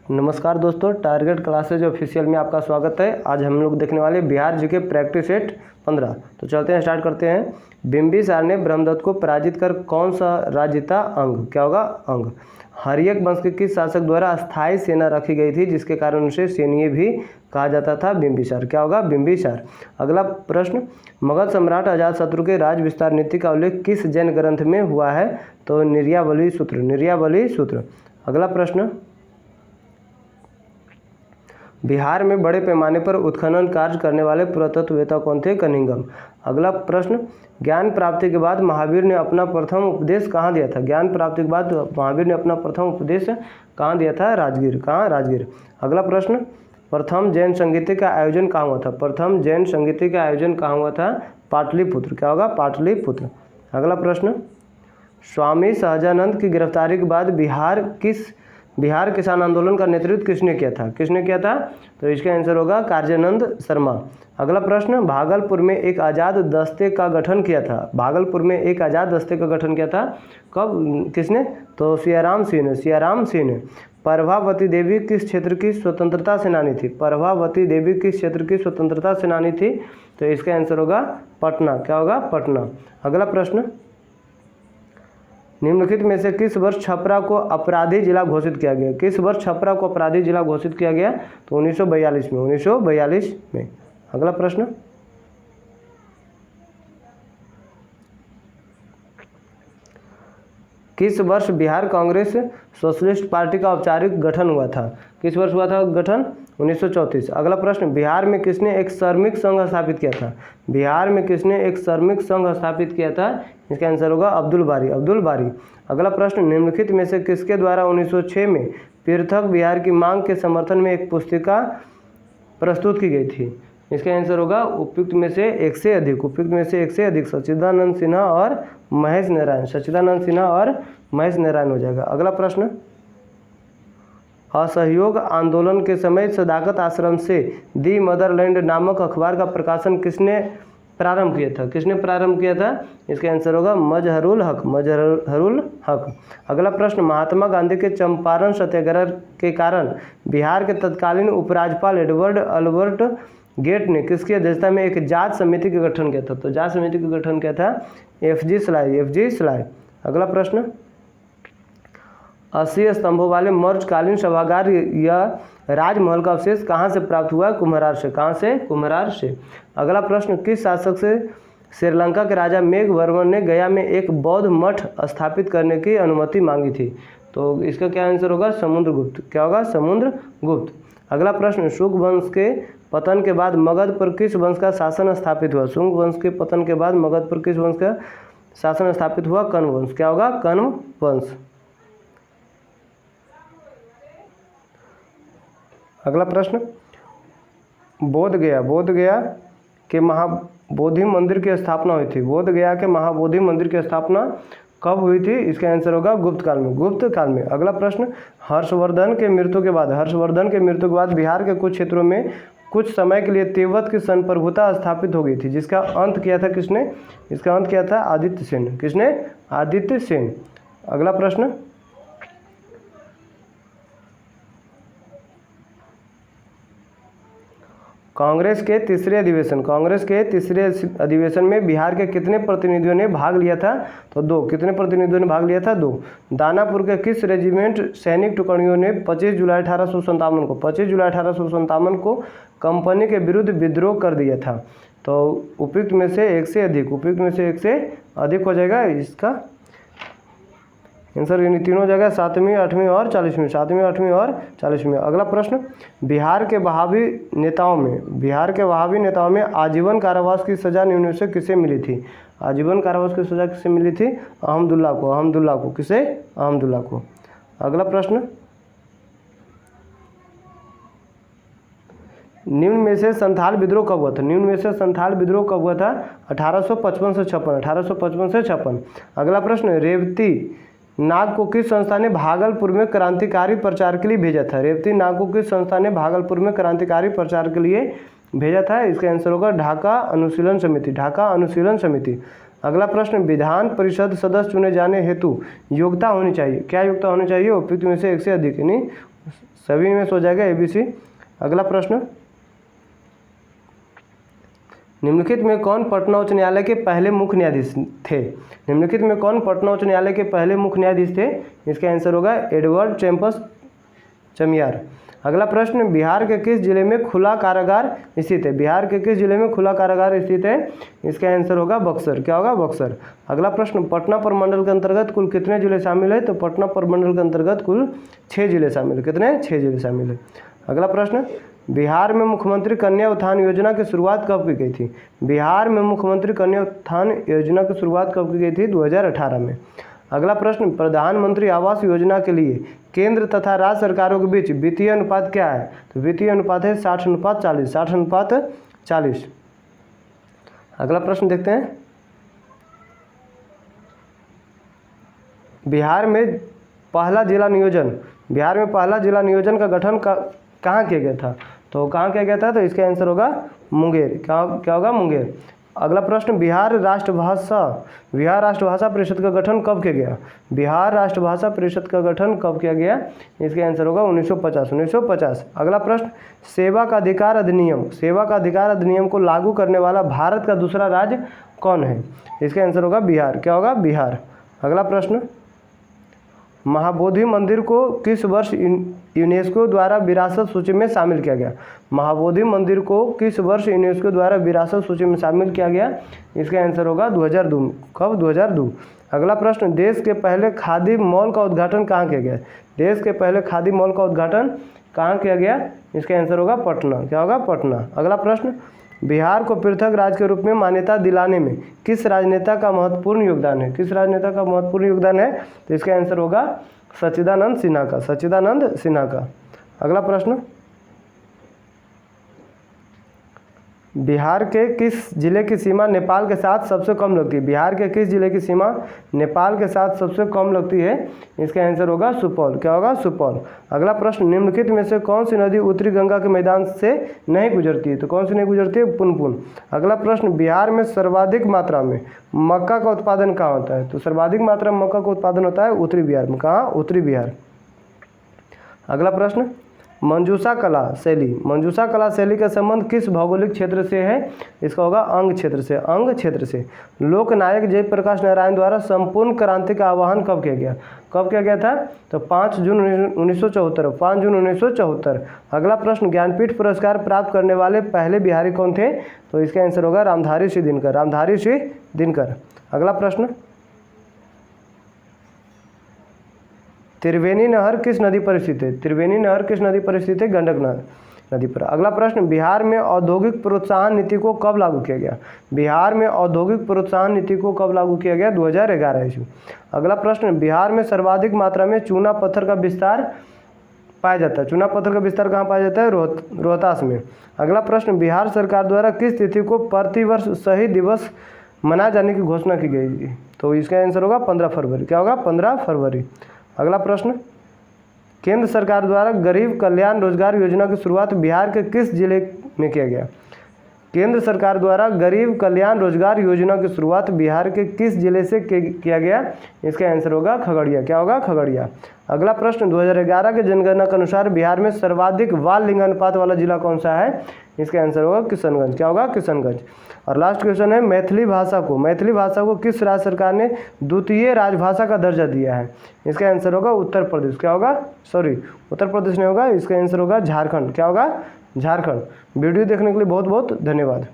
नमस्कार दोस्तों, target classes official में आपका स्वागत है। आज हम लोग देखने वाले बिहार जीके प्रैक्टिस सेट 15। तो चलते हैं, स्टार्ट करते हैं। बिंबिसार ने ब्रह्मदत्त को पराजित कर कौन सा राज्य जीता? अंग। क्या होगा? अंग। हर्यक वंश के किस शासक द्वारा अस्थायी सेना रखी गई थी जिसके कारण उसे सैन्य भी कहा जाता था? बिंबिसार। क्या होगा? बिंबिसार। अगला प्रश्न, मगध सम्राट अजातशत्रु के राज विस्तार नीति का उल्लेख किस जैन ग्रंथ में हुआ है? तो निर्यावली सूत्र। निर्यावली सूत्र। अगला प्रश्न, बिहार में बड़े पैमाने पर उत्खनन कार्य करने वाले पुरातत्ववेत्ता कौन थे? कनिंघम। अगला प्रश्न, ज्ञान प्राप्ति के बाद महावीर ने अपना प्रथम उपदेश कहाँ दिया था? ज्ञान प्राप्ति के बाद महावीर ने अपना प्रथम उपदेश कहाँ दिया था? राजगीर। कहाँ? राजगीर। अगला प्रश्न, प्रथम जैन संगीति का आयोजन कहाँ हुआ था? प्रथम जैन संगीति का आयोजन कहाँ हुआ था? पाटलिपुत्र। क्या होगा? पाटलिपुत्र। अगला प्रश्न, स्वामी सहजानंद की गिरफ्तारी के बाद बिहार किसान आंदोलन का नेतृत्व किसने किया था? किसने किया था? तो इसका आंसर होगा कार्यानंद शर्मा। अगला प्रश्न, भागलपुर में एक आज़ाद दस्ते का गठन किया था। भागलपुर में एक आज़ाद दस्ते का गठन किया था कब? किसने? तो सियाराम सिंह ने। सियाराम सिंह ने। प्रभावती देवी किस क्षेत्र की स्वतंत्रता सेनानी थी? प्रभावती देवी किस क्षेत्र की स्वतंत्रता सेनानी थी? तो इसका आंसर होगा पटना। क्या होगा? पटना। अगला प्रश्न, निम्नलिखित में से किस वर्ष छपरा को अपराधी जिला घोषित किया गया? किस वर्ष छपरा को अपराधी जिला घोषित किया गया? तो 1942 में। 1942 में। अगला प्रश्न, किस वर्ष बिहार कांग्रेस सोशलिस्ट पार्टी का औपचारिक गठन हुआ था? किस वर्ष हुआ था गठन? 1934। अगला प्रश्न, बिहार में किसने एक श्रमिक संघ स्थापित किया था? बिहार में किसने एक श्रमिक संघ स्थापित किया था? इसका आंसर होगा अब्दुल बारी। अब्दुल बारी। अगला प्रश्न, निम्नलिखित में से किसके द्वारा 1906 में पृथक बिहार की मांग के समर्थन में एक पुस्तिका प्रस्तुत की गई थी? इसका आंसर होगा उपयुक्त में से एक से अधिक। उपयुक्त में से एक से अधिक सच्चिदानंद सिन्हा और महेश नारायण। सच्चिदानंद सिन्हा और महेश नारायण हो जाएगा। अगला प्रश्न, असहयोग आंदोलन के समय सदाकत आश्रम से दी मदरलैंड नामक अखबार का प्रकाशन किसने प्रारंभ किया था? किसने प्रारंभ किया था? इसका आंसर होगा मजहरुल हक। मजहरुल हक। अगला प्रश्न, महात्मा गांधी के चंपारण सत्याग्रह के कारण बिहार के तत्कालीन उपराज्यपाल एडवर्ड अल्बर्ट गेट ने किसकी अध्यक्षता में एक जांच समिति का गठन किया था? तो जांच समिति का गठन किया था FG स्लाई। FG sly. अगला प्रश्न, 80 स्तंभों वाले मौर्यकालीन सभागार या राजमहल का अवशेष कहाँ से प्राप्त हुआ? कुम्हरार से। कहाँ से? कुम्हरार से। अगला प्रश्न, किस शासक से श्रीलंका के राजा मेघवर्मन ने गया में एक बौद्ध मठ स्थापित करने की अनुमति मांगी थी? तो इसका क्या आंसर होगा? समुद्रगुप्त। क्या होगा? समुद्रगुप्त। अगला प्रश्न, शुंग वंश के पतन के बाद मगध पर किस वंश का शासन स्थापित हुआ? शुंग वंश के पतन के बाद मगध पर किस वंश का शासन स्थापित हुआ? कण्व वंश। क्या होगा? कण्व वंश। अगला प्रश्न, बोधगया के महाबोधि मंदिर की स्थापना हुई थी। बोधगया के महाबोधि मंदिर की स्थापना कब हुई थी? इसका आंसर होगा गुप्त काल में। गुप्त काल में। अगला प्रश्न, हर्षवर्धन के मृत्यु के बाद बिहार के कुछ क्षेत्रों में कुछ समय के लिए तिब्बत की संप्रभुता स्थापित हो गई थी जिसका अंत किया था किसने? इसका अंत किया था आदित्य सेन। किसने? आदित्य सेन। अगला प्रश्न, कांग्रेस के तीसरे अधिवेशन में बिहार के कितने प्रतिनिधियों ने भाग लिया था? तो 2। कितने प्रतिनिधियों ने भाग लिया था? 2। दानापुर के किस रेजिमेंट सैनिक टुकड़ियों ने 25 जुलाई 1857 को कंपनी के विरुद्ध विद्रोह कर दिया था? तो उपयुक्त में से एक से अधिक। उपयुक्त में से एक से अधिक हो जाएगा इसका आंसर। इन तीनों जगह 7वीं, 8वीं और 40वीं। 7वीं, 8वीं और 40वीं। अगला प्रश्न, बिहार के वहाबी नेताओं में आजीवन कारावास की सजा निम्न में से किसे मिली थी? आजीवन कारावास की सजा किसे मिली थी? अहमदुल्ला को। किसे? अहमदुल्ला को। अगला प्रश्न, निम्न में से संथाल विद्रोह कब हुआ था? 1855 से 56। अगला प्रश्न, रेवती नाग को किस संस्था ने भागलपुर में क्रांतिकारी प्रचार के लिए भेजा था? रेवती नाग को किस संस्था ने भागलपुर में क्रांतिकारी प्रचार के लिए भेजा था? इसका आंसर होगा ढाका अनुशीलन समिति। ढाका अनुशीलन समिति। अगला प्रश्न, विधान परिषद सदस्य चुने जाने हेतु योग्यता होनी चाहिए। क्या योग्यता होनी चाहिए? उपयुक्त में से एक से अधिक, यानी सभी में से हो जाएगा ABC। अगला प्रश्न, निम्नलिखित में कौन पटना उच्च न्यायालय के पहले मुख्य न्यायाधीश थे? निम्नलिखित में कौन पटना उच्च न्यायालय के पहले मुख्य न्यायाधीश थे? इसका आंसर होगा एडवर्ड चैम्पर्स चमियार। अगला प्रश्न, बिहार के किस जिले में खुला कारागार स्थित है? बिहार के किस जिले में खुला कारागार स्थित है? इसका आंसर होगा बक्सर। क्या होगा? बक्सर। अगला प्रश्न, पटना प्रमंडल के अंतर्गत कुल कितने जिले शामिल है? तो पटना प्रमंडल के अंतर्गत कुल 6 जिले शामिल है। कितने? 6 जिले शामिल है। अगला प्रश्न, बिहार में मुख्यमंत्री कन्या उत्थान योजना की शुरुआत कब की गई थी? बिहार में मुख्यमंत्री कन्या उत्थान योजना की शुरुआत कब की गई थी? 2018 में। अगला प्रश्न, प्रधानमंत्री आवास योजना के लिए केंद्र तथा राज्य सरकारों के बीच वित्तीय अनुपात क्या है? तो वित्तीय अनुपात है 60:40। 60:40। अगला प्रश्न देखते हैं, बिहार में पहला जिला नियोजन का गठन कहाँ किया गया था? तो कहाँ किया गया था? तो इसका आंसर होगा मुंगेर। क्या होगा? मुंगेर। अगला प्रश्न, बिहार राष्ट्रभाषा परिषद का गठन कब किया गया? बिहार राष्ट्रभाषा परिषद का गठन कब किया गया? इसका आंसर होगा 1950। अगला प्रश्न, सेवा का अधिकार अधिनियम को लागू करने वाला भारत का दूसरा राज्य कौन है? इसका आंसर होगा बिहार। क्या होगा? बिहार। अगला प्रश्न, महाबोधि मंदिर को किस वर्ष यूनेस्को द्वारा विरासत सूची में शामिल किया गया? महाबोधि मंदिर को किस वर्ष यूनेस्को द्वारा विरासत सूची में शामिल किया गया? इसका आंसर होगा 2002। कब? 2002। अगला प्रश्न, देश के पहले खादी मॉल का उद्घाटन कहाँ किया गया? देश के पहले खादी मॉल का उद्घाटन कहाँ किया गया? इसका आंसर होगा पटना। क्या होगा? पटना। अगला प्रश्न, बिहार को पृथक राज्य के रूप में मान्यता दिलाने में किस राजनेता का महत्वपूर्ण योगदान है? किस राजनेता का महत्वपूर्ण योगदान है? तो इसका आंसर होगा सच्चिदानंद सिन्हा का। अगला प्रश्न, बिहार के किस जिले की सीमा नेपाल के साथ सबसे कम लगती है? बिहार के किस जिले की सीमा नेपाल के साथ सबसे कम लगती है? इसका आंसर होगा सुपौल। क्या होगा? सुपौल। अगला प्रश्न, निम्नलिखित में से कौन सी नदी उत्तरी गंगा के मैदान से नहीं गुजरती है? तो कौन सी नहीं गुजरती है? पुनपुन। अगला प्रश्न, बिहार में सर्वाधिक मात्रा में मक्का का उत्पादन कहाँ होता है? तो सर्वाधिक मात्रा में मक्का का उत्पादन होता है उत्तरी बिहार में। कहाँ? उत्तरी बिहार। अगला प्रश्न, मंजूषा कला शैली का संबंध किस भौगोलिक क्षेत्र से है? इसका होगा अंग क्षेत्र से। लोकनायक जयप्रकाश नारायण द्वारा संपूर्ण क्रांति का आह्वान कब किया गया? कब किया गया था? तो 5 जून 1974। अगला प्रश्न, ज्ञानपीठ पुरस्कार प्राप्त करने वाले पहले बिहारी कौन थे? तो इसका आंसर होगा रामधारी सिंह दिनकर। अगला प्रश्न, त्रिवेणी नहर किस नदी पर स्थित है? त्रिवेणी नहर किस नदी पर स्थित है? गंडक नदी पर। अगला प्रश्न, बिहार में औद्योगिक प्रोत्साहन नीति को कब लागू किया गया? बिहार में औद्योगिक प्रोत्साहन नीति को कब लागू किया गया? 2011 ईस्वी। अगला प्रश्न, बिहार में सर्वाधिक मात्रा में चूना पत्थर का विस्तार पाया जाता है। चूना पत्थर का विस्तार कहाँ पाया जाता है? रोहतास में। अगला प्रश्न, बिहार सरकार द्वारा किस तिथि को प्रतिवर्ष शहीद दिवस मनाए जाने की घोषणा की गई? तो इसका आंसर होगा 15 फरवरी। क्या होगा? 15 फरवरी। अगला प्रश्न, केंद्र सरकार द्वारा गरीब कल्याण रोजगार योजना की शुरुआत बिहार के किस जिले में किया गया? केंद्र सरकार द्वारा गरीब कल्याण रोजगार योजना की शुरुआत बिहार के किस जिले से किया गया? इसका आंसर होगा खगड़िया। क्या होगा? खगड़िया। अगला प्रश्न, 2011 के जनगणना के अनुसार बिहार में सर्वाधिक बाल लिंगानुपात वाला जिला कौन सा है? इसका आंसर होगा किशनगंज। क्या होगा? किशनगंज। और लास्ट क्वेश्चन है, मैथिली भाषा को किस राज्य सरकार ने द्वितीय राजभाषा का दर्जा दिया है? इसका आंसर होगा उत्तर प्रदेश। क्या होगा? उत्तर प्रदेश नहीं होगा, इसका आंसर होगा झारखंड। क्या होगा? झारखंड। वीडियो देखने के लिए बहुत बहुत धन्यवाद।